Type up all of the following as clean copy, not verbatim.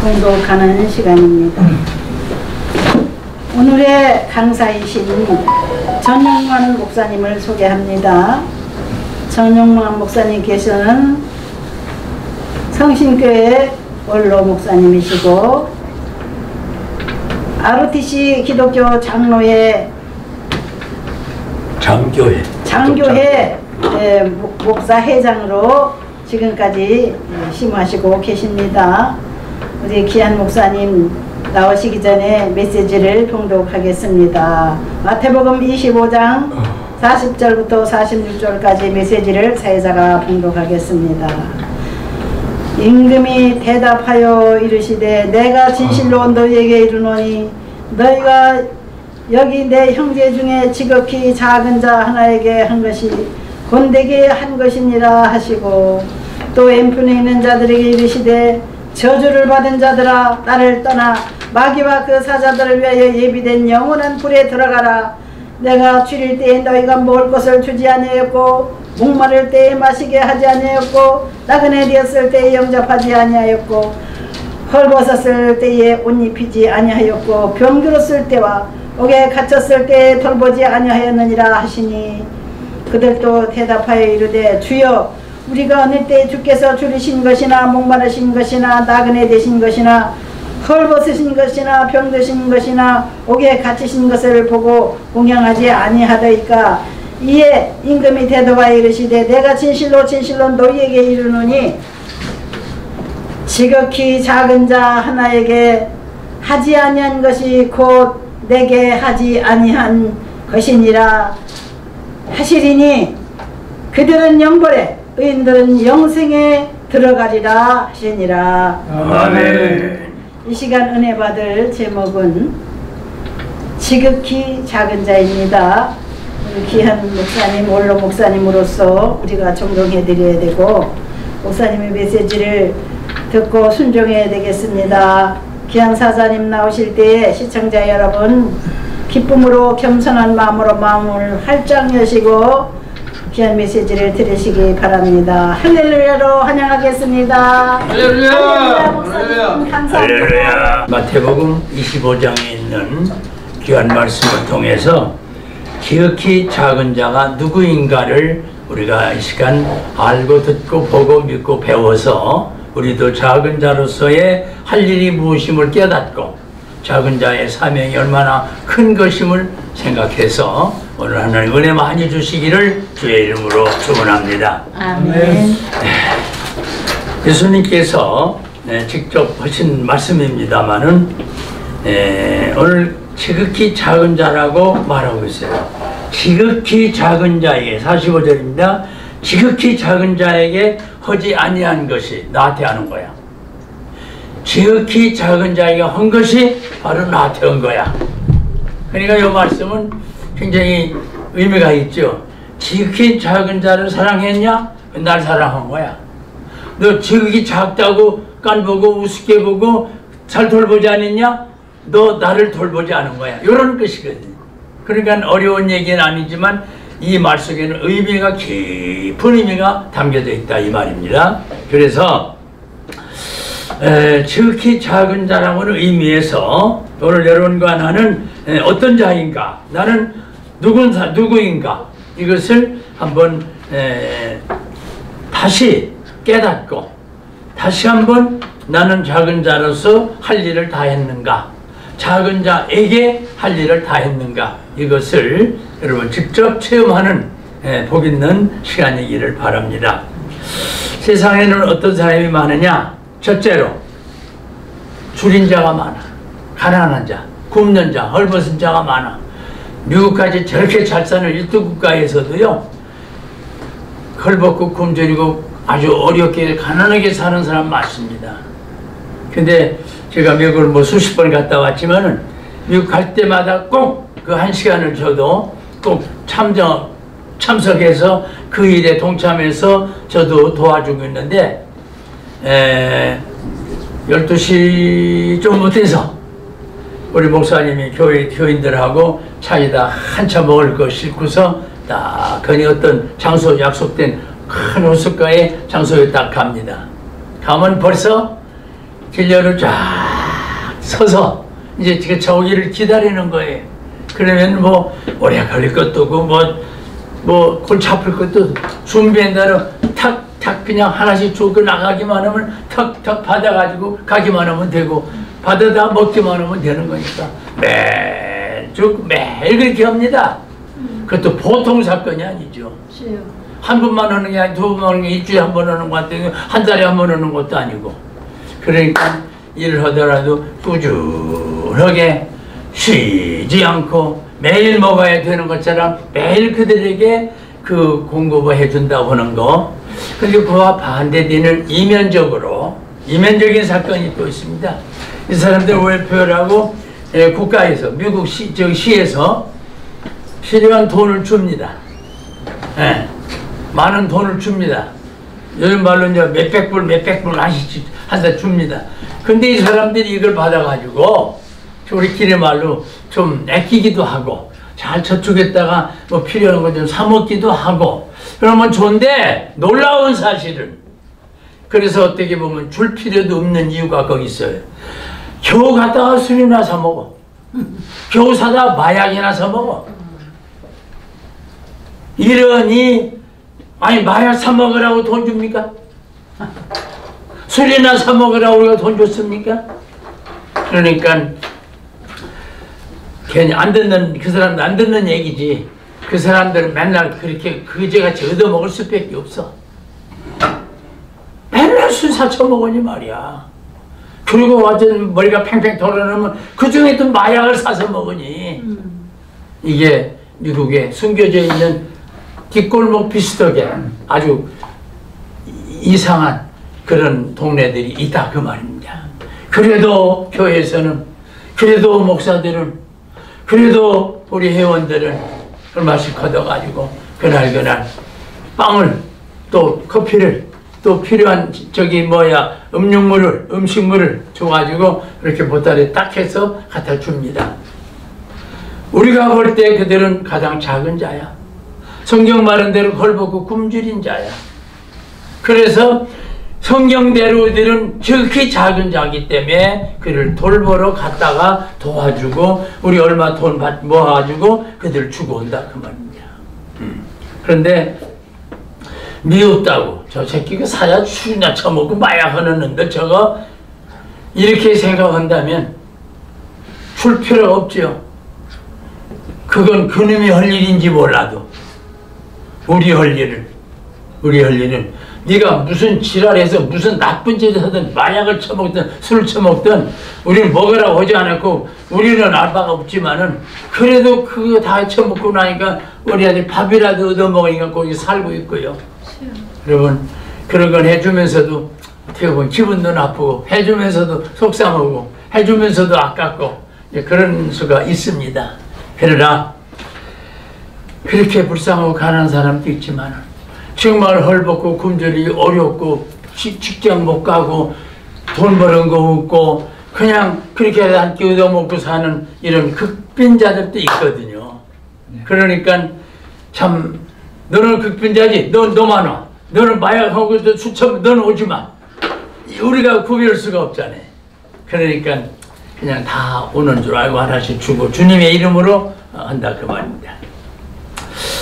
봉독하는 시간입니다. 오늘의 강사이신 전용만 목사님을 소개합니다. 전용만 목사님께서는 성신교회 원로 목사님이시고 ROTC 기독교 장로회 장교회 목사회장으로 지금까지 심하시고 계십니다. 우리 귀한 목사님 나오시기 전에 메시지를 봉독하겠습니다. 마태복음 25장 40절부터 46절까지 메시지를 사회자가 봉독하겠습니다. 임금이 대답하여 이르시되 내가 진실로 너희에게 이르노니 너희가 여기 내 형제 중에 지극히 작은 자 하나에게 한 것이 곧 내게 한 것이니라 하시고 또 왼편에 있는 자들에게 이르시되 저주를 받은 자들아 나를 떠나 마귀와 그 사자들을 위하여 예비된 영원한 불에 들어가라. 내가 줄일 때에 너희가 먹을 것을 주지 아니하였고 목마를 때에 마시게 하지 아니하였고 나그네 되었을 때에 영접하지 아니하였고 헐벗었을 때에 옷 입히지 아니하였고 병들었을 때와 옥에 갇혔을 때에 돌보지 아니하였느니라 하시니 그들도 대답하여 이르되 주여 우리가 어느 때 주께서 줄이신 것이나 목마르신 것이나 나그네 되신 것이나 헐벗으신 것이나 병드신 것이나 옥에 갇히신 것을 보고 공양하지 아니하더이까. 이에 임금이 대답하여 이르시되 내가 진실로 진실로 너희에게 이르노니 지극히 작은 자 하나에게 하지 아니한 것이 곧 내게 하지 아니한 것이니라 하시리니 그들은 영벌에 의인들은 영생에 들어가리라 하시니라. 아멘. 이 시간 은혜 받을 제목은 지극히 작은 자입니다. 우리 귀한 목사님, 원로 목사님으로서 우리가 존경해 드려야 되고 목사님의 메시지를 듣고 순종해야 되겠습니다. 귀한 사자님 나오실 때에 시청자 여러분 기쁨으로 겸손한 마음으로 마음을 활짝 여시고 귀한 메시지를 들으시기 바랍니다. 할렐루야로 환영하겠습니다. 할렐루야! 할렐루야 목사님 감사합니다. 할렐루야! 마태복음 25장에 있는 귀한 말씀을 통해서 지극히 작은 자가 누구인가를 우리가 이 시간 알고 듣고 보고 믿고 배워서 우리도 작은 자로서의 할 일이 무엇임을 깨닫고 작은 자의 사명이 얼마나 큰 것임을 생각해서 오늘 하나님 은혜 많이 주시기를 주의 이름으로 축원합니다. 아멘. 예수님께서 직접 하신 말씀입니다마는 오늘 지극히 작은 자라고 말하고 있어요. 지극히 작은 자에게 45절입니다. 지극히 작은 자에게 하지 아니한 것이 나한테 하는 거야. 지극히 작은 자에게 한 것이 바로 나한테 한 거야. 그러니까 이 말씀은 굉장히 의미가 있죠. 지극히 작은 자를 사랑했냐? 날 사랑한 거야. 너 지극히 작다고 깐보고 우습게 보고 잘 돌보지 않았냐? 너 나를 돌보지 않은 거야. 이런 뜻이거든요. 그러니까 어려운 얘기는 아니지만 이 말 속에는 의미가 깊은 의미가 담겨져 있다 이 말입니다. 그래서 지극히 작은 자라는 의미에서 오늘 여러분과 나는 어떤 자인가, 나는 누구인가, 이것을 한번 다시 깨닫고 다시 한번 나는 작은 자로서 할 일을 다 했는가, 작은 자에게 할 일을 다 했는가, 이것을 여러분 직접 체험하는 복 있는 시간이기를 바랍니다. 세상에는 어떤 사람이 많으냐? 첫째로 줄인 자가 많아. 가난한 자, 굶는 자, 헐벗은 자가 많아. 미국까지 저렇게 잘 사는 일두 국가에서도요, 헐벗고 굶주리고 아주 어렵게 가난하게 사는 사람 많습니다. 근데 제가 미국을 뭐 수십 번 갔다 왔지만은 미국 갈 때마다 꼭 그 한 시간을 저도 꼭 참석해서 그 일에 동참해서 저도 도와주고 있는데 12시 좀 못해서 우리 목사님이 교인들하고 차에다 한참 먹을 거 싣고서 딱 거기 어떤 장소 약속된 큰 호숫가에 장소에 딱 갑니다. 가면 벌써 길려로 쫙 서서 이제 저기를 기다리는 거예요. 그러면 뭐 오래 걸릴 것도 없고 뭐 골치 아플 것도 준비한 대로 탁탁 그냥 하나씩 주고 나가기만 하면 턱턱 받아가지고 가기만 하면 되고 받아다 먹기만 하면 되는 거니까 매일 그렇게 합니다. 그것도 보통 사건이 아니죠. 한 번만 하는 게 아니고 두 번만 하는 게 일주일에 한 번 하는 것 같아요. 한 달에 한 번 하는 것도 아니고. 그러니까 일을 하더라도 꾸준하게 쉬지 않고 매일 먹어야 되는 것처럼 매일 그들에게 그 공급을 해준다고 하는 거. 그리고 그와 반대되는 이면적인 사건이 또 있습니다. 이 사람들 웰페어라고 국가에서 미국 시에서 필요한 돈을 줍니다. 많은 돈을 줍니다. 요즘 말로 이제 몇백 불 한다 줍니다. 근데 이 사람들이 이걸 받아가지고 우리 길의 말로 좀 아끼기도 하고 잘 저축했다가 뭐 필요한 거 좀 사먹기도 하고 그러면 좋은데 놀라운 사실은 그래서 어떻게 보면 줄 필요도 없는 이유가 거기 있어요. 겨우 갔다가 술이나 사먹어. 겨우 사다가 마약이나 사먹어. 이러니 아니 마약 사먹으라고 돈 줍니까? 술이나 사먹으라고 우리가 돈 줬습니까? 그러니까 괜히 안 듣는 그 사람도 안 듣는 얘기지. 그 사람들은 맨날 그렇게 그제같이 얻어먹을 수밖에 없어. 맨날 술 사쳐먹으니 말이야. 그리고 완전 머리가 팽팽 돌아오면 그 중에도 마약을 사서 먹으니 이게 미국에 숨겨져 있는 뒷골목 비슷하게 아주 이상한 그런 동네들이 있다 그 말입니다. 그래도 교회에서는 그래도 목사들은 그래도 우리 회원들은 얼마씩 걷어가지고 그날 빵을 또 커피를 또 필요한 음식물을 줘가지고 이렇게 보따리에 딱 해서 갖다 줍니다. 우리가 볼 때 그들은 가장 작은 자야. 성경 말한 대로 걸벗고 굶주린 자야. 그래서 성경대로 그들은 지극히 작은 자기 때문에 그를 돌보러 갔다가 도와주고 우리 얼마 돈 모아가지고 그들 주고 온다 그 말입니다. 그런데 미흡다고 저 새끼가 사야 술이나 처먹고 마약하는 놈들 저거 이렇게 생각한다면 줄 필요가 없죠. 그건 그놈이 할 일인지 몰라도 우리 할 일은 네가 무슨 지랄해서 무슨 나쁜 짓을 하든 마약을 처먹든 술을 처먹든 우리는 먹으라고 하지 않았고 우리는 알바가 없지만은 그래도 그거 다 처먹고 나니까 우리 아들 밥이라도 얻어먹으니까 거기 살고 있고요. 여러분 그런 건 해주면서도 어떻게 보면 기분도 나쁘고 해주면서도 속상하고 해주면서도 아깝고 그런 수가 있습니다. 그러나 그렇게 불쌍하고 가난한 사람도 있지만 정말 헐벗고 굶주리 어렵고 직장 못 가고 돈 버는 거 없고 그냥 그렇게 한 끼 얻어먹고 사는 이런 극빈자들도 있거든요. 그러니까 참 너는 극빈자지. 너만 와. 너는 마약하고 술 처먹 너는 오지 마. 우리가 구별할 수가 없잖아요. 그러니까 그냥 다 오는 줄 알고 하나씩 주고 주님의 이름으로 한다 그 말입니다.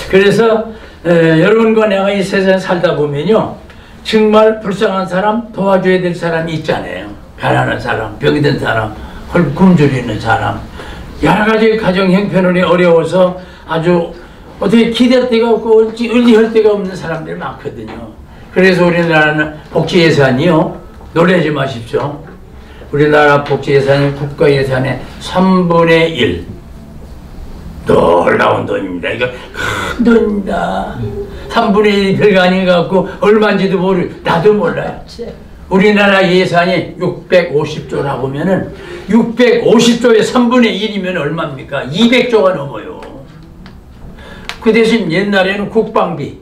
그래서 여러분과 내가 이 세상에 살다 보면요 정말 불쌍한 사람 도와줘야 될 사람이 있잖아요. 가난한 사람, 병이 든 사람, 굶주리는 사람 여러 가지 가정 형편이 어려워서 아주 어떻게 기댈 데가 없고 의지할 데가 없는 사람들이 많거든요. 그래서 우리나라는 복지 예산이요 놀라지 마십시오. 우리나라 복지 예산이 국가 예산의 3분의 1 놀라운 돈입니다. 이거 큰 돈입니다. 3분의 1이 별거 아니갖고 얼마인지도 나도 몰라요. 우리나라 예산이 650조라고 하면은 650조의 3분의 1이면 얼마입니까? 200조가 넘어요. 그 대신 옛날에는 국방비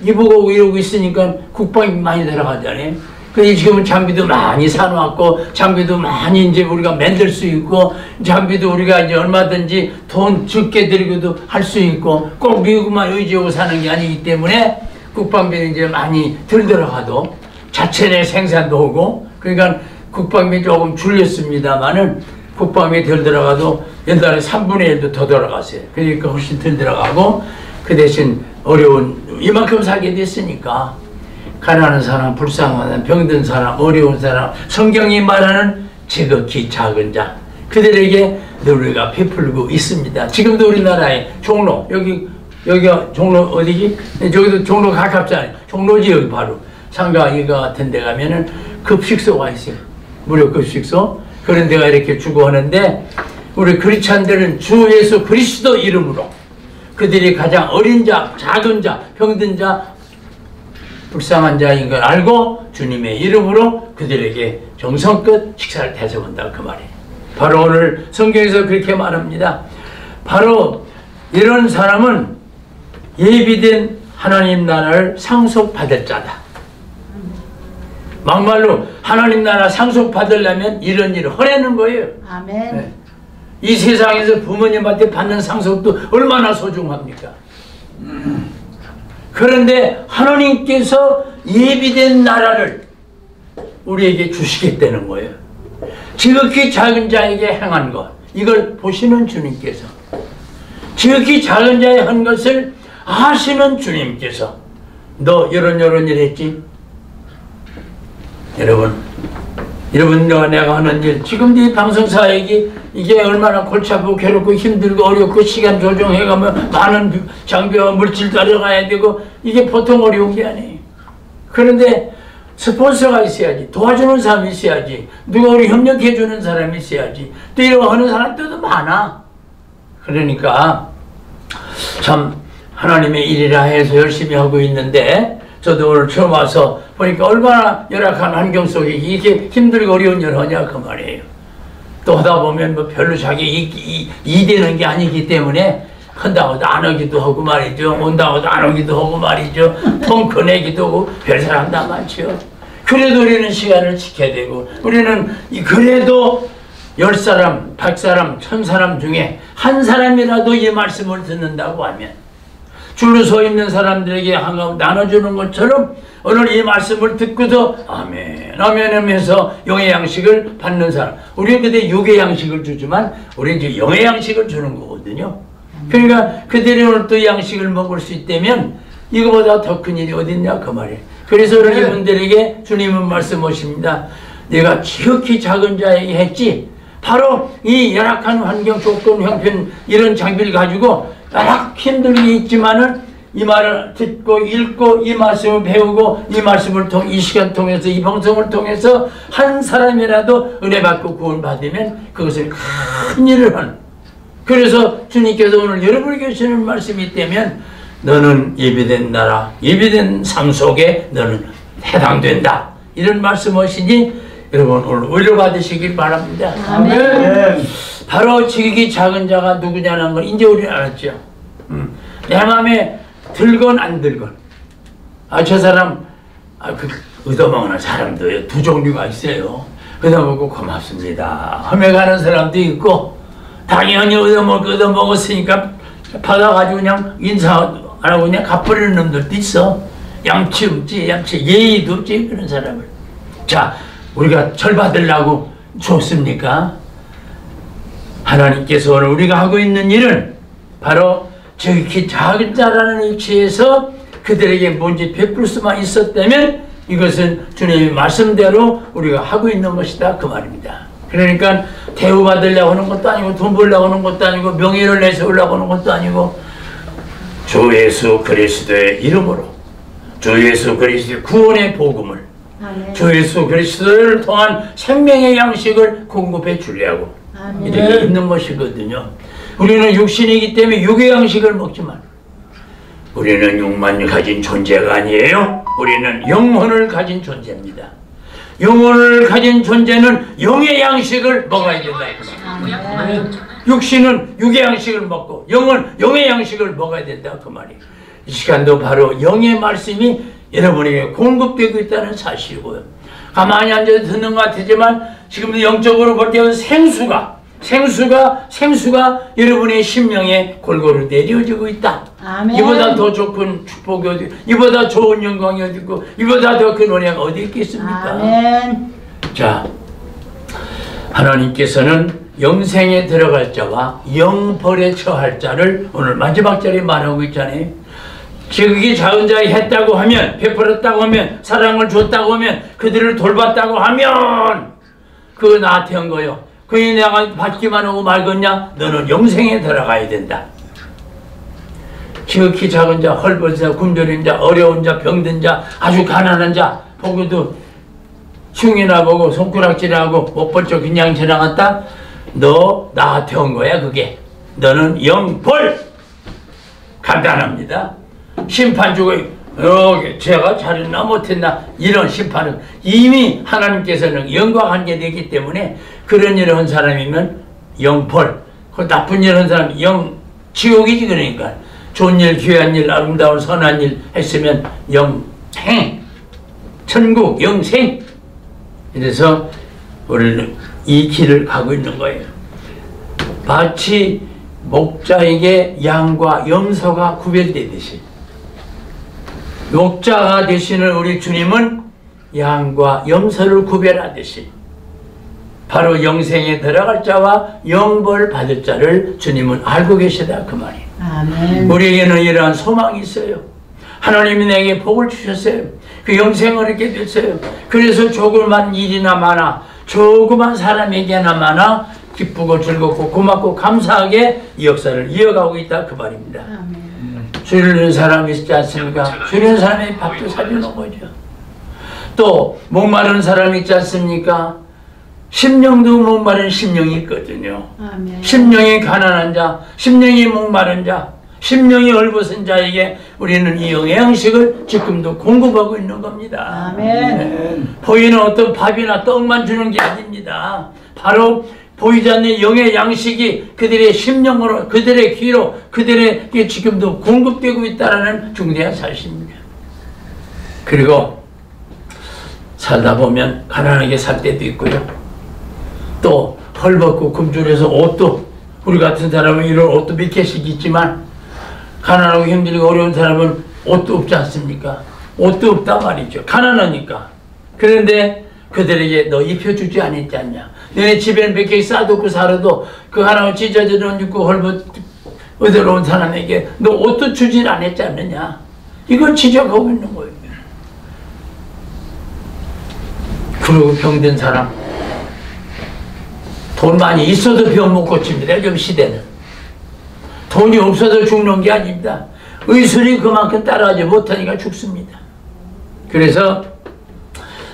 이보고 이러고 있으니까 국방비 많이 들어가잖아요. 근데 지금은 장비도 많이 사놓았고 장비도 많이 이제 우리가 만들 수 있고 장비도 우리가 이제 얼마든지 돈 적게 들고도 할 수 있고 꼭 미국만 의지하고 사는 게 아니기 때문에 국방비는 이제 많이 덜 들어가도 자체 내 생산도 오고 그러니까 국방비 조금 줄였습니다만은 국방비 덜 들어가도 옛날에 3분의 1도 더 들어갔어요. 그러니까 훨씬 덜 들어가고 그 대신 어려운 이만큼 살게 됐으니까 가난한 사람, 불쌍한 사람, 병든 사람, 어려운 사람, 성경이 말하는 지극히 작은 자 그들에게 늘 우리가 베풀고 있습니다. 지금도 우리나라에 종로 여기가 종로 어디지? 저기도 종로 가깝잖아요. 종로지 여기 바로 상가 이거 같은 데 가면은 급식소가 있어요. 무료 급식소 그런 데가 이렇게 주고 하는데 우리 크리스찬들은 주 예수 그리스도 이름으로 그들이 가장 어린 자, 작은 자, 병든 자, 불쌍한 자인 걸 알고 주님의 이름으로 그들에게 정성껏 식사를 대접한다 그 말이에요. 바로 오늘 성경에서 그렇게 말합니다. 바로 이런 사람은 예비된 하나님 나라를 상속받을 자다. 막말로 하나님 나라 상속받으려면 이런 일을 허내는 거예요. 아멘. 네. 이 세상에서 부모님한테 받는 상속도 얼마나 소중합니까? 그런데 하나님께서 예비된 나라를 우리에게 주시겠다는 거예요. 지극히 작은 자에게 행한 것 이걸 보시는 주님께서 지극히 작은 자에 한 것을 아시는 주님께서 너 이런 일 했지? 여러분 내가 하는 일 지금도 이 방송사역이 이게 얼마나 골치 아프고 괴롭고 힘들고 어렵고 시간 조정해가면 많은 장비와 물질 따라가야 되고 이게 보통 어려운 게 아니에요. 그런데 스폰서가 있어야지 도와주는 사람이 있어야지 누가 우리 협력해주는 사람이 있어야지 또 이런 하는 사람들도 많아. 그러니까 참 하나님의 일이라 해서 열심히 하고 있는데 저도 오늘 처음 와서 보니까 얼마나 열악한 환경 속에 이렇게 힘들고 어려운 일을 하냐 그 말이에요. 또 하다 보면 뭐 별로 자기 이되는 게 아니기 때문에 한다고도 안 하기도 하고 말이죠. 온다고도 안 오기도 하고 말이죠. 통 커내기도 하고 별 사람 다 많죠. 그래도 우리는 시간을 지켜야 되고 우리는 그래도 10사람, 100사람, 1000사람 중에 한 사람이라도 이 말씀을 듣는다고 하면 줄로 서 있는 사람들에게 한가운데 나눠주는 것처럼 오늘 이 말씀을 듣고도 아멘 아멘 하면서 영의 양식을 받는 사람 우리는 그때 육의 양식을 주지만 우리는 이제 영의 양식을 주는 거거든요. 그러니까 그들이 오늘 또 양식을 먹을 수 있다면 이거보다 더 큰 일이 어딨냐 그 말이에요. 그래서 오늘 이분들에게 주님은 말씀하십니다. 내가 지극히 작은 자에게 했지 바로 이 열악한 환경 조건 형편 이런 장비를 가지고 열악 힘들게 있지만은 이 말을 듣고 읽고 이 말씀을 배우고 이 말씀을 통해 이 시간 통해서 이 방송을 통해서 한 사람이라도 은혜 받고 구원 받으면 그것을 큰 일을 하는. 그래서 주님께서 오늘 여러분에게 주시는 말씀이 있다면 너는 예비된 나라 예비된 상속에 너는 해당된다 이런 말씀하시니 여러분 오늘 위로 받으시길 바랍니다. 아멘. 바로 지극히 작은 자가 누구냐는 걸 이제 우리는 알았죠. 내 마음에 들건 안 들건 저 사람 그 얻어먹는 사람도 두 종류가 있어요. 얻어먹고 고맙습니다 하며 가는 사람도 있고 당연히 얻어먹었으니까 받아가지고 그냥 인사 안 하고 그냥 갚아버리는 놈들도 있어. 양치 없지 예의도 없지 그런 사람을. 자 우리가 절 받으려고 줬습니까? 하나님께서 오늘 우리가 하고 있는 일은 바로 지극히 작은 자라는 위치에서 그들에게 뭔지 베풀 수만 있었다면 이것은 주님의 말씀대로 우리가 하고 있는 것이다 그 말입니다. 그러니까 대우받으려고 하는 것도 아니고 돈 벌려고 하는 것도 아니고 명예를 내세우려고 하는 것도 아니고 주 예수 그리스도의 이름으로 주 예수 그리스도의 구원의 복음을 주 예수 그리스도를 통한 생명의 양식을 공급해 주려고 이렇게 있는 것이거든요. 우리는 육신이기 때문에 육의 양식을 먹지만 우리는 육만 가진 존재가 아니에요. 우리는 영혼을 가진 존재입니다. 영혼을 가진 존재는 영의 양식을 먹어야 된다. 육신은 육의 양식을 먹고 영은 영의 양식을 먹어야 된다 그 말이에요. 이 시간도 바로 영의 말씀이 여러분에게 공급되고 있다는 사실이고요. 가만히 앉아서 듣는 것 같지만 지금도 영적으로 볼 때 생수가 여러분의 심령에 골고루 내려지고 있다. 아멘. 이보다 더 좋은 축복이 어디, 이보다 좋은 영광이 어디 있고, 이보다 더 큰 은혜가 어디 있겠습니까? 아멘. 자, 하나님께서는 영생에 들어갈 자와 영벌에 처할 자를 오늘 마지막 절에 말하고 있잖아요. 지극히 작은 자에 했다고 하면, 베풀었다고 하면, 사랑을 줬다고 하면, 그들을 돌봤다고 하면 그거 나한테 한 거요. 그게 내가 받기만 하고 말겠냐? 너는 영생에 들어가야 된다. 지극히 작은 자, 헐벗은 자, 굶주린 자, 어려운 자, 병든 자, 아주 가난한 자 보고도 흉이나 보고 손가락질하고 못 벌쩍 그냥 지나갔다? 너 나한테 온 거야 그게. 너는 영벌. 간단합니다. 심판 주고 제가 잘했나 못했나 이런 심판은 이미 하나님께서는 영과 관계되기 때문에 그런 일을 한 사람이면 영벌, 그 나쁜 일을 한 사람이 영지옥이지. 그러니까 좋은 일, 귀한 일, 아름다운 선한 일 했으면 영행, 천국, 영생. 그래서 우리는 이 길을 가고 있는 거예요. 마치 목자에게 양과 염소가 구별되듯이 목자가 되시는 우리 주님은 양과 염소를 구별하듯이 바로 영생에 들어갈 자와 영벌 받을 자를 주님은 알고 계시다 그 말이에요. 아멘. 우리에게는 이러한 소망이 있어요. 하나님이 내게 복을 주셨어요. 그 영생을 얻게 됐어요. 그래서 조그만 일이나 많아, 조그만 사람에게나 많아 기쁘고 즐겁고 고맙고 감사하게 이 역사를 이어가고 있다 그 말입니다. 아멘. 주려는 사람이 있지 않습니까? 주려는 사람이 밥도 사주는 거죠. 또 목마른 사람이 있지 않습니까? 심령도 목마른 심령이 있거든요. 아멘. 심령이 가난한 자, 심령이 목마른 자, 심령이 얼벗은 자에게 우리는 이 영의 양식을 지금도 공급하고 있는 겁니다. 아멘. 보이는 어떤 밥이나 떡만 주는 게 아닙니다. 바로 보이지 않는 영의 양식이 그들의 심령으로, 그들의 귀로, 그들에게 지금도 공급되고 있다는 중대한 사실입니다. 그리고 살다 보면 가난하게 살 때도 있고요. 또 헐벗고 굶주려서 옷도, 우리 같은 사람은 이런 옷도 몇 개씩 있지만 가난하고 힘들고 어려운 사람은 옷도 없지 않습니까? 옷도 없단 말이죠. 가난하니까. 그런데 그들에게 너 입혀주지 않았지 않냐? 너네 집에는 몇 개 싸놓고 살아도 그 하나가 찢어져 죽고 헐벗 어려운 사람에게 너 옷도 주질 않았지 않느냐? 이걸 지적하고 있는 거예요. 그리고 병든 사람, 돈 많이 있어도 병 못 고칩니다. 요즘 시대는 돈이 없어도 죽는 게 아닙니다. 의술이 그만큼 따라가지 못하니까 죽습니다. 그래서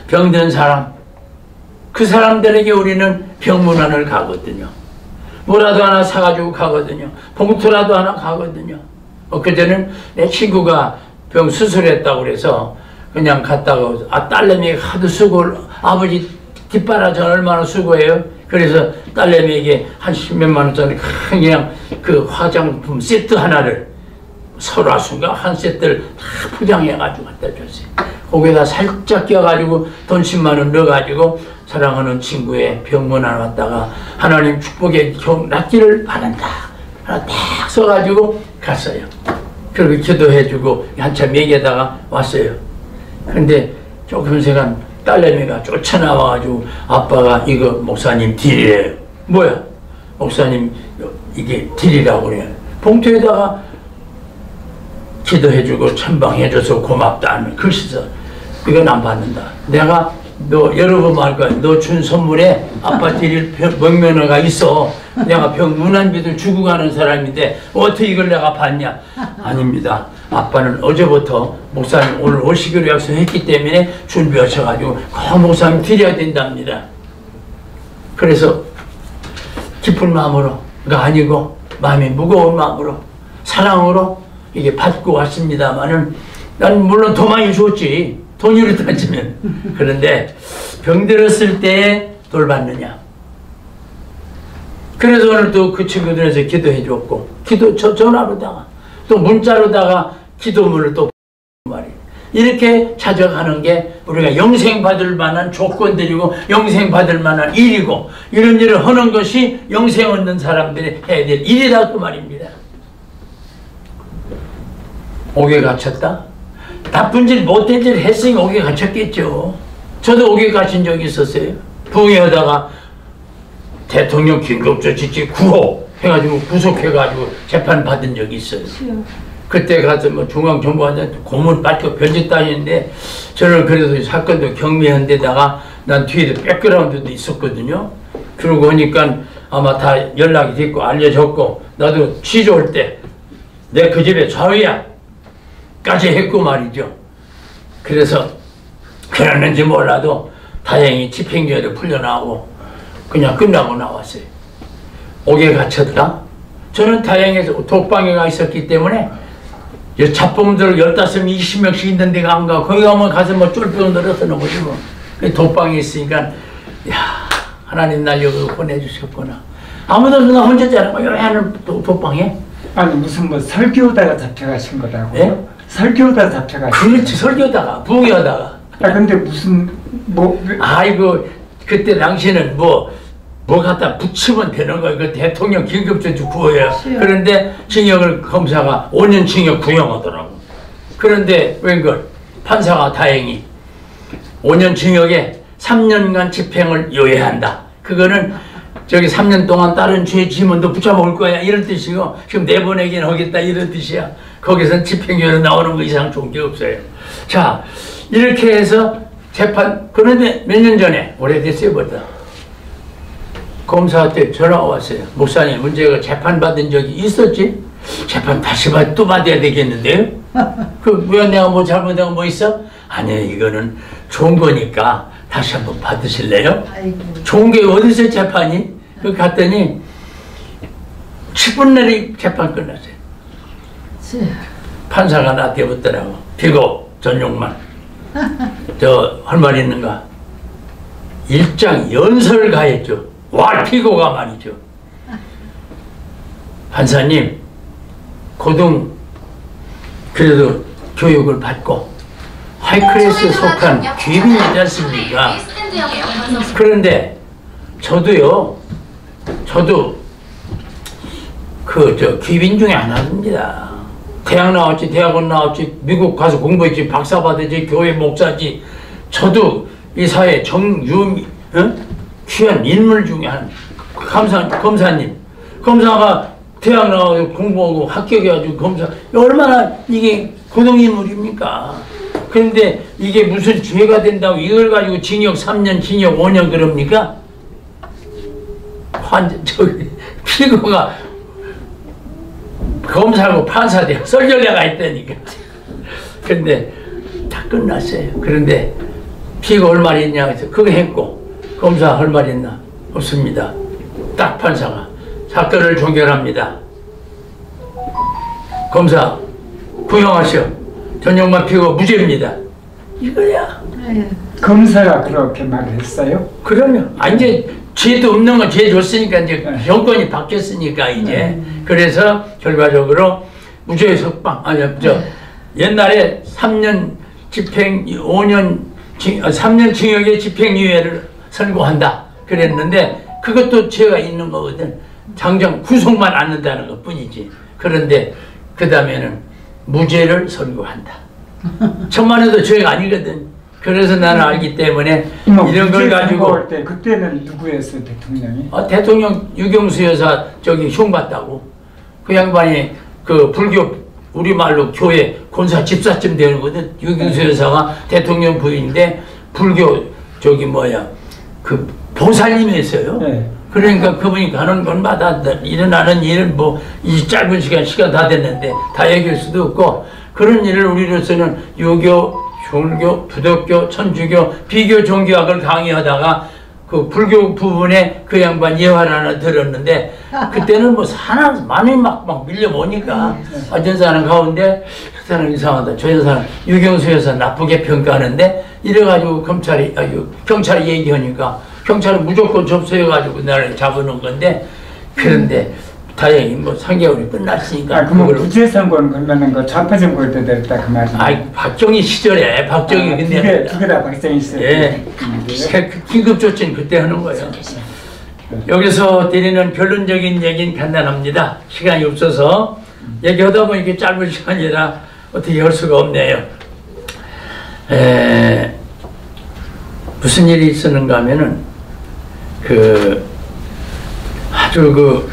병든 사람, 그 사람들에게 우리는 병문안을 가거든요. 뭐라도 하나 사가지고 가거든요. 봉투라도 하나 가거든요. 그때는 내 친구가 병 수술했다고 그래서 그냥 갔다가 딸내미가 하도 수고를, 아버지 뒷바라지 얼마나 수고해요. 그래서 딸내미에게 한 10몇만 원짜리 그냥 그 화장품 세트 하나를 설화순가 한 세트를 다 포장해가지고 갖다 줬어요. 거기다 살짝 껴가지고 돈 10만 원 넣어가지고 사랑하는 친구의 병문안 왔다가 하나님 축복의 낫기를 바란다 하나 딱 써가지고 갔어요. 그리고 기도해주고 한참 얘기하다가 왔어요. 근데 조금 시간 딸내미가 쫓아나와가지고 아빠가 이거 목사님 딜이래요. 뭐야? 목사님 이게 딜이라고 그래요. 봉투에다가 기도해주고 천방해줘서 고맙다 하는 글씨 써. 이건 안 받는다. 내가 너 여러 번 말 거야. 너 준 선물에 아빠 드릴 명면허가 있어. 내가 병문안비들 주고 가는 사람인데 어떻게 이걸 내가 받냐? 아닙니다. 아빠는 어제부터 목사님 오늘 오시기로 약속했기 때문에 준비하셔가지고 꼭 목사님 드려야 된답니다. 그래서 기쁜 마음으로가 아니고 마음이 무거운 마음으로 사랑으로 이게 받고 왔습니다만은 난 물론 더 많이 줬지. 돈으로 따지면. 그런데 병들었을 때 돌봤느냐. 그래서 오늘 또 그 친구들에서 기도해 줬고 전화로다가 또 문자로다가 기도문을 또 말이에요. 이렇게 찾아가는 게 우리가 영생 받을 만한 조건들이고 영생 받을 만한 일이고 이런 일을 하는 것이 영생 얻는 사람들이 해야 될 일이다 그 말입니다. 옥에 갇혔다? 나쁜 짓 못된 짓 했으니 옥에 갇혔겠죠. 저도 옥에 갇힌 적이 있었어요. 부흥회하다가 대통령 긴급조치지 구호 해가지고 구속해가지고 재판 받은 적이 있어요. 그때 가서 뭐 중앙정보원장한테 고문 받고 변졌다 했는데 저는 그래도 사건도 경미한 데다가 난 뒤에도 백그라운드도 있었거든요. 그러고 보니까 아마 다 연락이 됐고 알려졌고 나도 취조할 때 내 그 집에 좌우야 까지 했고 말이죠. 그래서 그랬는지 몰라도 다행히 집행유예를 풀려나오고 그냥 끝나고 나왔어요. 옥에 갇혔다? 저는 다행히 독방에가 있었기 때문에 잡범들 15명, 20명씩 있는 데가 안 가고 거기 가서 뭐 쫄병 늘어서 넘어지 뭐. 독방에 있으니까 야 하나님 날 여기 보내주셨구나. 아무도 나 혼자 자는 거야. 왜 하는 독방에? 아니 무슨 뭐 설교하다가 잡혀가신 거라고요? 예? 설교하다가 잡혀가신 그렇지 설교다가 부흥하다가. 아 근데 무슨 뭐 아이고 그때 당시에는 뭐 갖다 붙이면 되는 거예요. 그 대통령 긴급조치 구호예요. 그런데 징역을 검사가 5년 징역 구형하더라고. 그런데 웬걸 판사가 다행히 5년 징역에 3년간 집행을 요해한다. 그거는 저기 3년 동안 다른 죄 지면 너 붙여먹을 거야 이런 뜻이고 지금 내보내긴 하겠다 이런 뜻이야. 거기선 집행유예로 나오는 거 이상 좋은 게 없어요. 자 이렇게 해서 재판 그런데 몇 년 전에 오래됐어요 벌써 검사한테 전화가 왔어요. 목사님 문제가 재판 받은 적이 있었지? 재판 다시 또 받아야 되겠는데요? 그 왜 내가 뭐 잘못한 거 뭐 있어? 아니 이거는 좋은 거니까 다시 한번 받으실래요? 아이고. 좋은 게 어디서 재판이? 그 갔더니 10분 내리 재판 끝났어요. 판사가 나한테 묻더라고. 피고 전용만. 저 할 말 있는가? 일장 연설 가했죠. 와 피고가 말이죠. 판사님 고등 그래도 교육을 받고 하이클래스에 속한 귀빈이지 않습니까? 그런데 저도 귀빈 중에 하나입니다. 대학 나왔지, 대학원 나왔지, 미국 가서 공부했지, 박사 받았지, 교회 목사지. 저도 이 사회 귀한 인물 중에 한 검사님. 검사가 대학 나와서 공부하고 합격해가지고 검사. 얼마나 이게 고등인물입니까? 그런데 이게 무슨 죄가 된다고 이걸 가지고 징역 3년, 징역 5년 그럽니까? 피고가 검사하고 판사대 설교례가 있다니까. 근데 다 끝났어요. 그런데 피고 할 말이 있냐 해서 그거 했고 검사 할 말 있나? 없습니다. 딱 판사가 사건을 종결합니다. 검사 구형하시오. 전용만 피고 무죄입니다. 이거야. 검사가 그렇게 말했어요? 그러면 이제 죄도 없는 건 죄 줬으니까 이제 정권이 바뀌었으니까 이제 그래서 결과적으로 무죄 석방 옛날에 3년 집행 3년 징역의 집행유예를 선고한다 그랬는데 그것도 죄가 있는 거거든. 당장 구속만 않는다는 것 뿐이지. 그런데 그 다음에는 무죄를 선고한다. 천만 해도 죄가 아니거든. 그래서 나는 알기 때문에 이런 걸 가지고 때 그때는 누구였어요 대통령이? 대통령 유경수 여사 저기 흉봤다고. 그 양반이 그 불교 우리말로 교회 권사 집사쯤 되는거든. 유경수 여사가 대통령 부인인데 불교 저기 그 보살님이었어요. 네. 그러니까 그분이 가는 곳마다 일어나는 일을 뭐 이 짧은 시간 다 됐는데 다 얘기할 수도 없고 그런 일을 우리로서는 유교, 불교, 부덕교, 천주교, 비교 종교학을 강의하다가 그 불교 부분에 그 양반 예화를 하나 들었는데 그때는 뭐 많이 막 밀려오니까 어떤 사람 가운데 그 사람 이상하다. 저 여사는 유경수 여사 나쁘게 평가하는데 이래가지고 경찰이 얘기하니까 경찰은 무조건 접수해가지고 나를 잡아놓은 건데 그런데 다행히 뭐 3개월이 끝났으니까. 그럼 무죄 선고는 그러면은 그 좌파정부일 때 됐다 그 말이죠? 박정희 시절에 박정희 근데 두 개 다 박정희 시절. 예. 긴급조치는 그때 하는 거예요. 여기서 드리는 결론적인 얘기는 간단합니다. 시간이 없어서 얘기하다 보니 이렇게 짧은 시간이라 어떻게 할 수가 없네요. 무슨 일이 있었는가 하면은 아주 그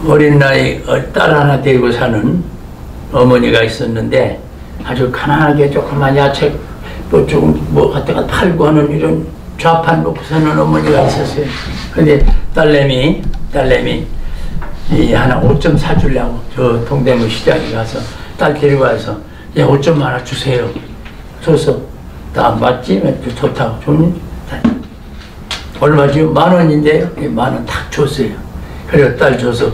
어린 나이 딸 하나 데리고 사는 어머니가 있었는데 아주 가난하게 조그만 야채 또 조금 뭐 갖다가 팔고 하는 이런 좌판 놓고 사는 어머니가 있었어요. 근데 딸내미 이 하나 옷 좀 사주려고 저 동대문 시장에 가서 딸 데리고 와서 야, 옷 좀 하나 주세요. 줘서 다 맞지? 좋다고 줬니? 얼마지? 10,000원인데요. 10,000원 딱 줬어요. 그래서 딸 줘서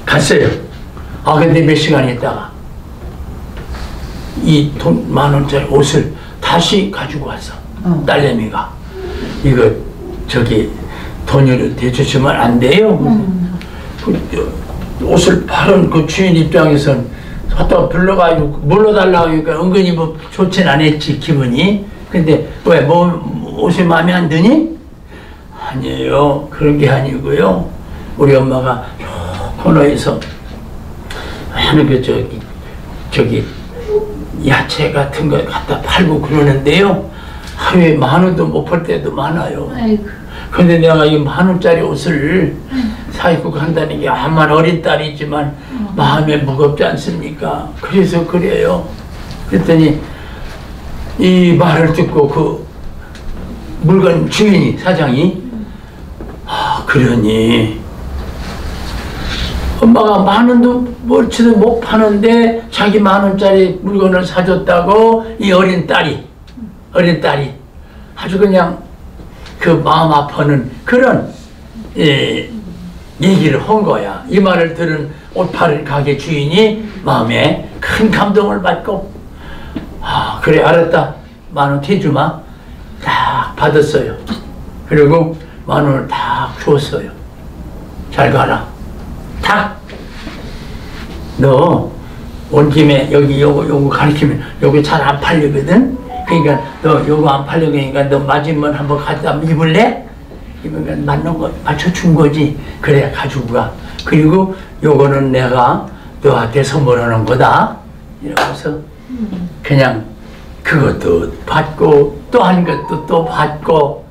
갔어요. 아 근데 몇 시간 있다가 이 돈 10,000원짜리 옷을 다시 가지고 왔어. 딸내미가 이거 저기 돈을 대주시면 안 돼요. 그, 옷을 파는 그 주인 입장에선 갖다가 불러가지고 물러달라고 하니까 은근히 뭐 좋진 않았지 기분이. 근데 왜 뭐 옷이 마음에 안 드니? 아니에요. 그런 게 아니고요. 우리 엄마가 코너에서 하는 그 저기 야채 같은 거 갖다 팔고 그러는데요. 하루에 10,000원도 못 팔 때도 많아요. 아이고. 근데 내가 이 10,000원짜리 옷을 사 입고 간다는 게 아마 어린 딸이지만 마음에 무겁지 않습니까? 그래서 그래요. 그랬더니 이 말을 듣고 그 물건 주인이 사장이 아 그러니 엄마가 10,000원도 멀치도 못 파는데 자기 10,000원짜리 물건을 사줬다고 이 어린 딸이 아주 그냥 그 마음 아파하는 그런 얘기를 한 거야. 이 말을 들은 옷 파는 가게 주인이 마음에 큰 감동을 받고 아 그래 알았다 10,000원 대주마 딱 받았어요. 그리고 10,000원을 딱 주었어요. 잘 가라. 딱 너 온 김에 여기 요거 가르치면 요거 잘 안 팔리거든. 그러니까 너 요거 안 팔리니까 너 맞으면 한번 갖다 입을래? 입으면 맞는 거 맞춰준 거지. 그래 가지고 가. 그리고 요거는 내가 너한테 선물하는 거다. 이러면서 그냥 그것도 받고 또 한 것도 또 받고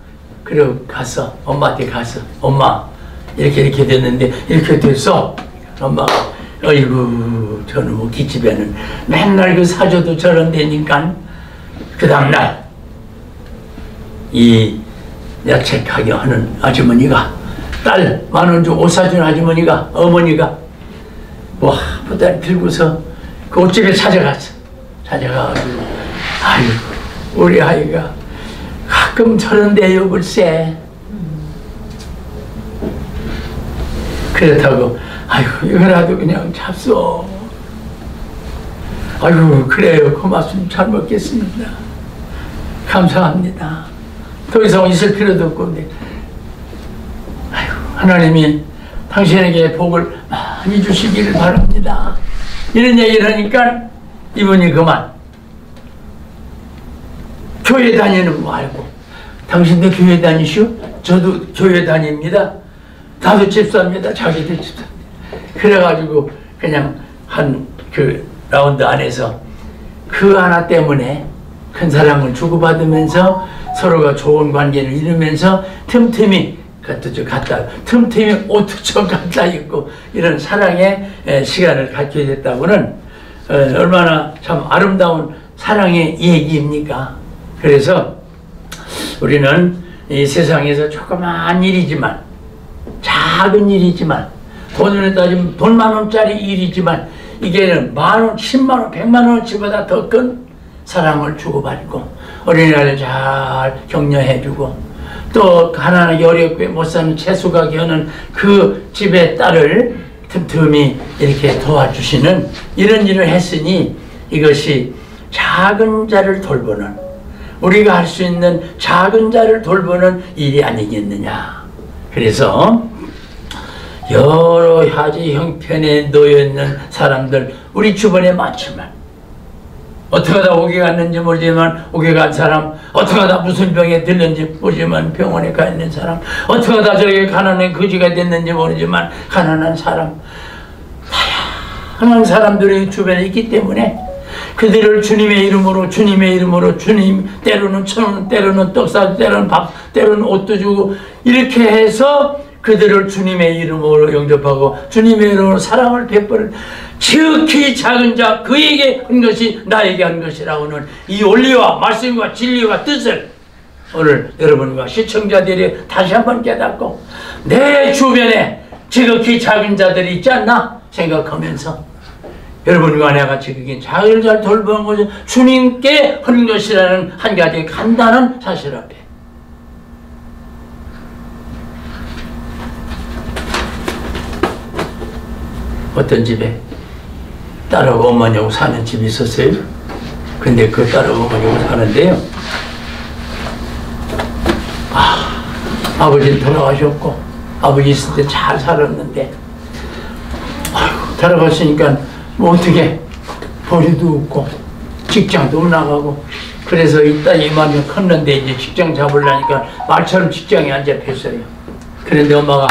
그리고 갔어. 엄마한테 갔어. 엄마 이렇게 됐는데 이렇게 됐어. 엄마가 어이구 저놈의 기집애는 맨날 그 사줘도 저런 데니까 그 다음날 이 야채 가게 하는 아주머니가 딸 10,000원 주고 옷 사준 아주머니가 어머니가 뭐 보따리 들고서 그 옷집에 찾아가가지고 아이고 우리 아이가 가끔 저런데요 글쎄. 그렇다고 아이고 이거라도 그냥 잡숴. 아이고 그래요 고맙습니다. 잘 먹겠습니다. 감사합니다. 더 이상 있을 필요도 없고 근데 아이고 하나님이 당신에게 복을 많이 주시기를 바랍니다. 이런 얘기를 하니까 이분이 그만 교회 다니는 거 알고 당신도 교회 다니시오? 저도 교회 다닙니다. 나도 집사입니다. 자기도 집사입니다. 그래가지고 그냥 한 그 라운드 안에서 그 하나 때문에 큰 사랑을 주고받으면서 서로가 좋은 관계를 이루면서 틈틈이 틈틈이 옷도 좀 갖다 입고 이런 사랑의 시간을 갖게 됐다고는 얼마나 참 아름다운 사랑의 얘기입니까? 그래서 우리는 이 세상에서 조그마한 일이지만 작은 일이지만 돈으로 따지면 돈 10,000원짜리 일이지만 이게는 10,000원, 100,000원, 100,000원치보다 더 큰 사랑을 주고받고 어린이날을 잘 격려해주고 또 가난하게 어렵게 못 사는 채소가게 하는 그 집의 딸을 틈틈이 이렇게 도와주시는 이런 일을 했으니 이것이 작은 자를 돌보는 우리가 할 수 있는 작은 자를 돌보는 일이 아니겠느냐. 그래서 여러 가지 형편에 놓여있는 사람들 우리 주변에 많지만 어떻게 하다 오게 갔는지 모르지만 오게 간 사람, 어떻게 하다 무슨 병에 들는지 모르지만 병원에 가 있는 사람, 어떻게 하다 저렇게 가난한 거지가 됐는지 모르지만 가난한 사람, 다양한 사람들이 주변에 있기 때문에 그들을 주님의 이름으로 주님 때로는 천원 때로는 떡사 때로는 밥 때로는 옷도 주고 이렇게 해서 그들을 주님의 이름으로 영접하고 주님의 이름으로 사랑을 베풀은 지극히 작은 자 그에게 한 것이 나에게 한 것이라고는 이 원리와 말씀과 진리와 뜻을 오늘 여러분과 시청자들이 다시 한번 깨닫고 내 주변에 지극히 작은 자들이 있지 않나 생각하면서 여러분과 내가 지극히 작은 자를 돌보는 것은 주님께 한 것이라는 한 가지 간단한 사실 앞에 어떤 집에 딸하고 어머니하고 사는 집이 있었어요. 근데 그 딸하고 어머니하고 사는데요, 아버지는 돌아가셨고 아버지 있을 때 잘 살았는데 아이고 돌아갔으니까 뭐 어떻게 벌이도 없고 직장도 못 나가고 그래서 이 딸이 이만큼 컸는데 이제 직장 잡으려니까 말처럼 직장이 안 잡혔어요. 그런데 엄마가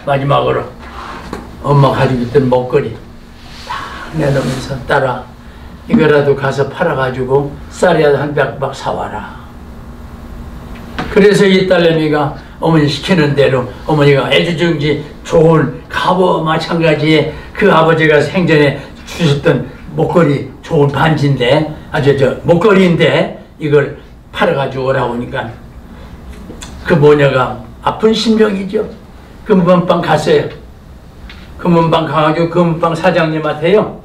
마지막으로 엄마 가지고 있던 먹거리 다 내놓으면서 딸아 이거라도 가서 팔아가지고 쌀이라도 한 백 사와라. 그래서 이 딸내미가 어머니 시키는 대로 어머니가 애주정지 좋은 갑오 마찬가지에 그 아버지가 생전에 주셨던 목걸이 좋은 반지인데 목걸이인데 이걸 팔아가지고 오라고 하니까 그 모녀가 아픈 심정이죠. 금번방 갔어요. 금은방 가가지고 금은방 사장님한테요,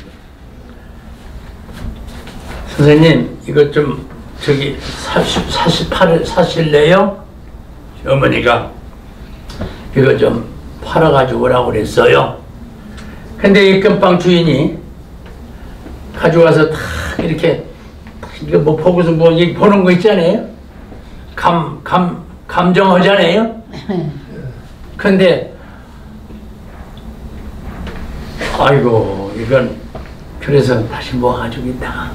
선생님 이거 좀 저기 사실래요? 어머니가 이거 좀 팔아가지고 오라고 그랬어요. 근데 이 금방 주인이 가져와서 다 이렇게 이거 뭐 보고서 뭐 보는 거 있잖아요. 감정하잖아요. 근데 아이고 이건 그래서 다시 모아가지고 있다가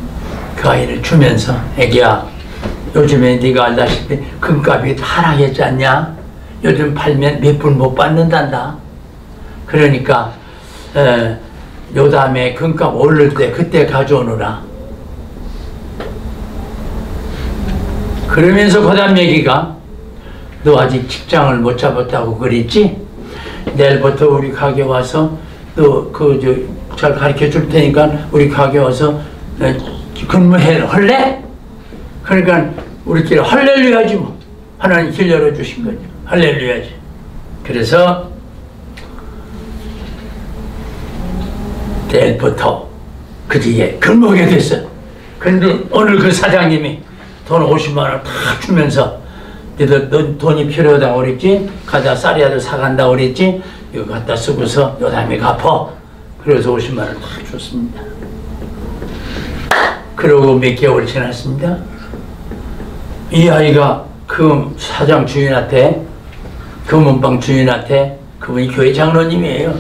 그 아이를 주면서 애기야 요즘에 네가 알다시피 금값이 하락했지 않냐? 요즘 팔면 몇 푼 못 받는단다. 그러니까 요 다음에 금값 오를 때 그때 가져오느라. 그러면서 그 다음 얘기가 너 아직 직장을 못 잡았다고 그랬지? 내일부터 우리 가게 와서 너 잘 가르쳐 줄 테니까 우리 가게 와서 근무할래? 그러니까 우리끼리 할렐루야지 뭐. 하나님 길 열어주신 거죠. 할렐루야지. 그래서 내일부터 그 집에 근무하게 됐어. 근데 오늘 그 사장님이 돈 50만 원 다 주면서 너 돈이 필요하다고 그랬지? 가다 쌀이라도 사간다고 그랬지? 이거 갖다 쓰고서 요 다음에 갚어. 그래서 50만 원 다 줬습니다. 그러고 몇 개월 지났습니다. 이 아이가 그 사장 주인한테, 금은방 주인한테, 그분이 교회 장로님이에요.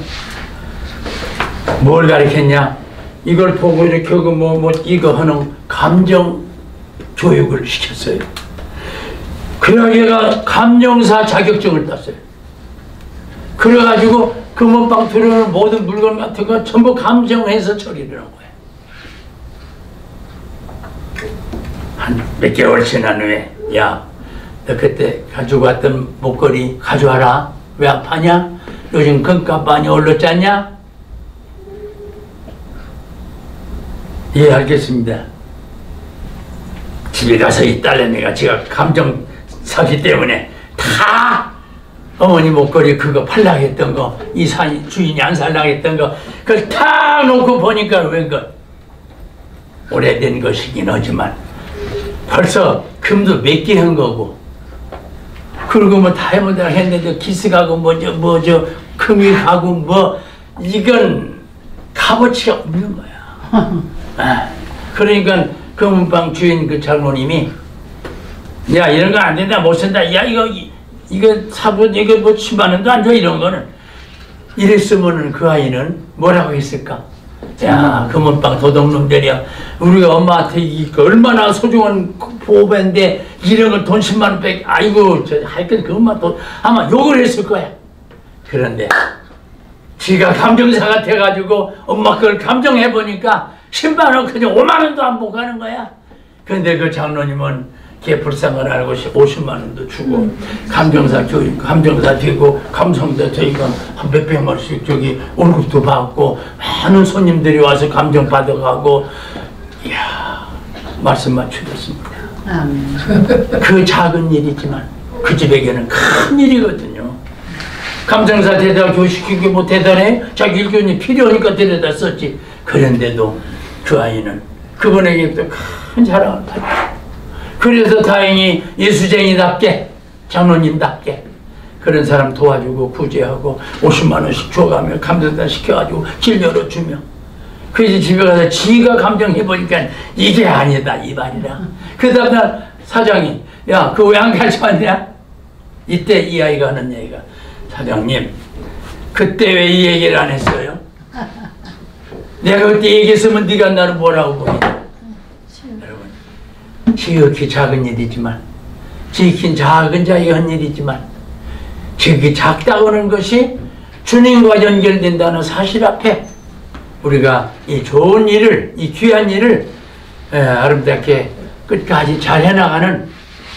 뭘 가르쳤냐? 이걸 보고 이렇게 이거 하는 감정 교육을 시켰어요. 그 아이가 감정사 자격증을 땄어요. 그래가지고 금은방 들어오는 모든 물건 같은 거 전부 감정해서 처리를 한 거예요. 한 몇 개월 지난 후에 야, 너 그때 가지고 왔던 목걸이 가져와라. 왜 안 파냐? 요즘 금값 많이 올랐지 않냐? 예, 알겠습니다. 집에 가서 이 딸내미가 제가 감정 사기 때문에 다 어머니 목걸이 그거 팔라고 했던 거, 이 주인이 안 살라고 했던 거, 그걸 다 놓고 보니까 웬걸 오래된 것이긴 하지만 벌써 금도 몇 개 한 거고, 그리고 뭐 다이아몬드랑 했는데 기스가고 뭐저 금이 가고 뭐 이건 값어치가 없는 거야. 그러니까 금은방 주인 그 장로님이 야 이런 거 안 된다 못 쓴다. 야 이거 사고 이거 뭐 10만 원도 안 줘 이런 거는. 이랬으면은 그 아이는 뭐라고 했을까? 야 금은방 도둑놈들이야. 우리가 엄마한테 이거 얼마나 소중한 보배인데 이런 걸 돈 10만 원 뺏. 아이고 저 하여튼 그 엄마 돈 아마 욕을 했을 거야. 그런데 지가 감정사 같아가지고 엄마 걸 감정해 보니까 10만 원 그냥 5만 원도 안 보고 가는 거야. 근데 그 장로님은 걔 불쌍을 알고 50만 원도 주고 감정사 교육, 감정사 되고 감성사 되니까 한 몇백만 원씩 저기 월급도 받고 많은 손님들이 와서 감정 받아가고 이야 말씀 맞추셨습니다. 그 작은 일이지만 그 집에게는 큰 일이거든요. 감정사 데려다 교육시킨 게 뭐 대단해? 자기 일견이 필요하니까 데려다 썼지. 그런데도 그 아이는 그분에게 또 큰 사랑을 받죠. 그래서 다행히 예수쟁이답게 장로님답게 그런 사람 도와주고 구제하고 50만 원씩 줘가며 감정사 시켜가지고 길 열어주며 그래서 집에 가서 지가 감정해보니까 이게 아니다 이 말이라. 그 다음날 사장이 야 그거 왜 안 가져왔냐? 이때 이 아이가 하는 얘기가 사장님 그때 왜 이 얘기를 안 했어요? 내가 그때 얘기했으면 네가 나를 뭐라고 보냐? 여러분 지극히 작은 일이지만 지극히 작은 자의 한 일이지만 지극히 작다고 하는 것이 주님과 연결된다는 사실 앞에 우리가 이 좋은 일을 이 귀한 일을 아름답게 끝까지 잘 해나가는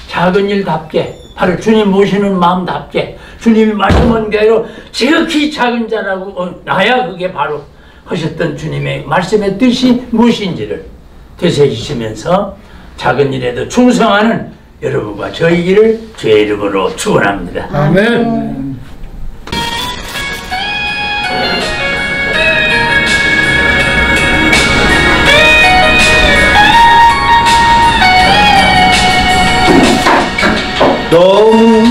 작은 일답게 바로 주님 모시는 마음답게 주님이 말씀한 대로 지극히 작은 자라고 나야 그게 바로 하셨던 주님의 말씀의 뜻이 무엇인지를 되새기시면서 작은 일에도 충성하는 여러분과 저희기를 주의 이름으로 축원합니다. 아멘. 너무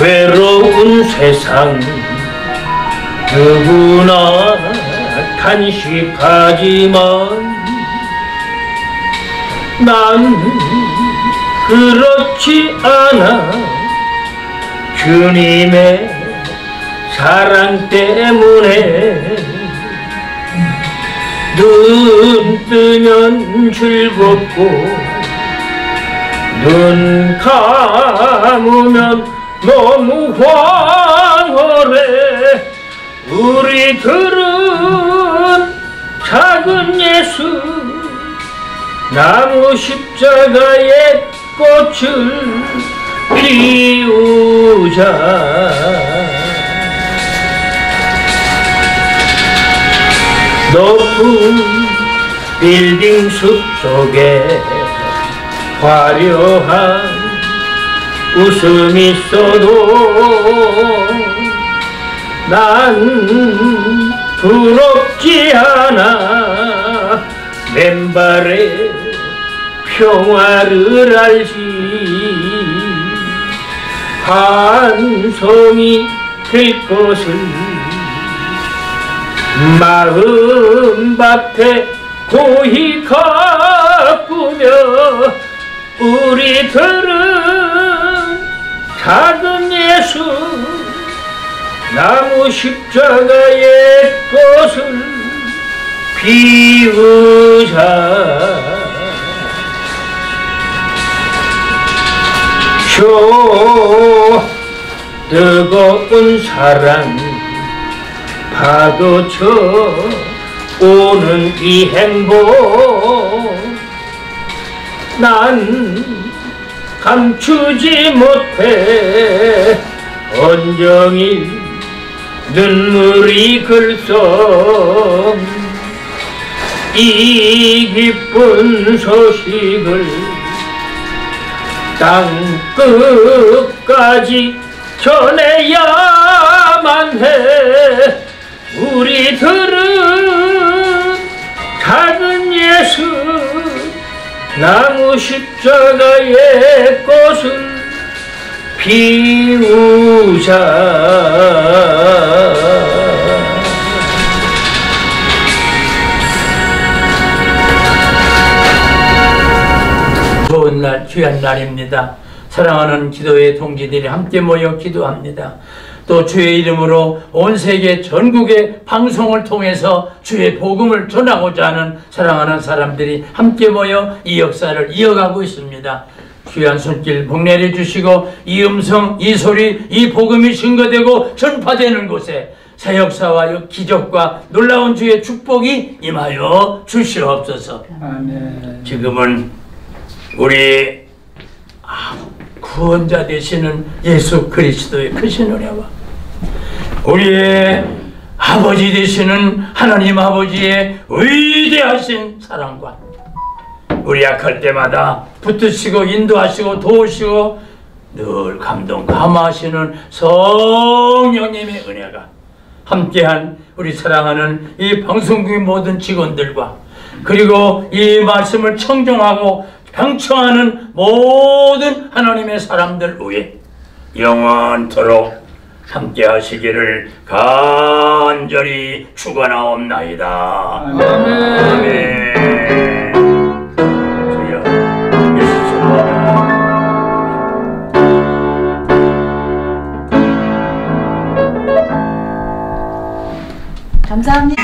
외로운 세상 누구나 간식하지만 난 그렇지 않아. 주님의 사랑 때문에 눈 뜨면 즐겁고 눈 감으면 너무 황홀해. 우리들은 작은 예수 나무 십자가의 꽃을 피우자. 높은 빌딩 숲 속에 화려한 웃음이 있어도 난 부럽지 않아. 맨발에 평화를 알지. 한 송이 될 것을 마음밭에 고이 가꾸며 우리들은 작은 예수 나무 십자가의 꽃을 피우자. 저 뜨거운 사랑 파도쳐 오는 이 행복 난 감추지 못해. 온종일 눈물이 글썽. 이 기쁜 소식을 땅끝까지 전해야만 해. 우리들은 작은 예수 나무 십자가의 꽃을 피우자. 좋은 날, 귀한 날입니다. 사랑하는 기도회 동지들이 함께 모여 기도합니다. 또 주의 이름으로 온 세계 전국의 방송을 통해서 주의 복음을 전하고자 하는 사랑하는 사람들이 함께 모여 이 역사를 이어가고 있습니다. 귀한 손길 복내려 주시고 이 음성, 이 소리, 이 복음이 증거되고 전파되는 곳에 새 역사와 기적과 놀라운 주의 축복이 임하여 주시옵소서. 아멘. 지금은 우리 구원자 되시는 예수 그리스도의 크신 은혜와 우리의 아버지 되시는 하나님 아버지의 위대하신 사랑과 우리 약할 때마다 붙드시고 인도하시고 도우시고 늘 감동 감화하시는 성령님의 은혜가 함께한 우리 사랑하는 이 방송국의 모든 직원들과 그리고 이 말씀을 청종하고 경청하는 모든 하나님의 사람들 위해 영원토록 함께 하시기를 간절히 축원하옵나이다. 아멘. 주여 예수 감사합니다.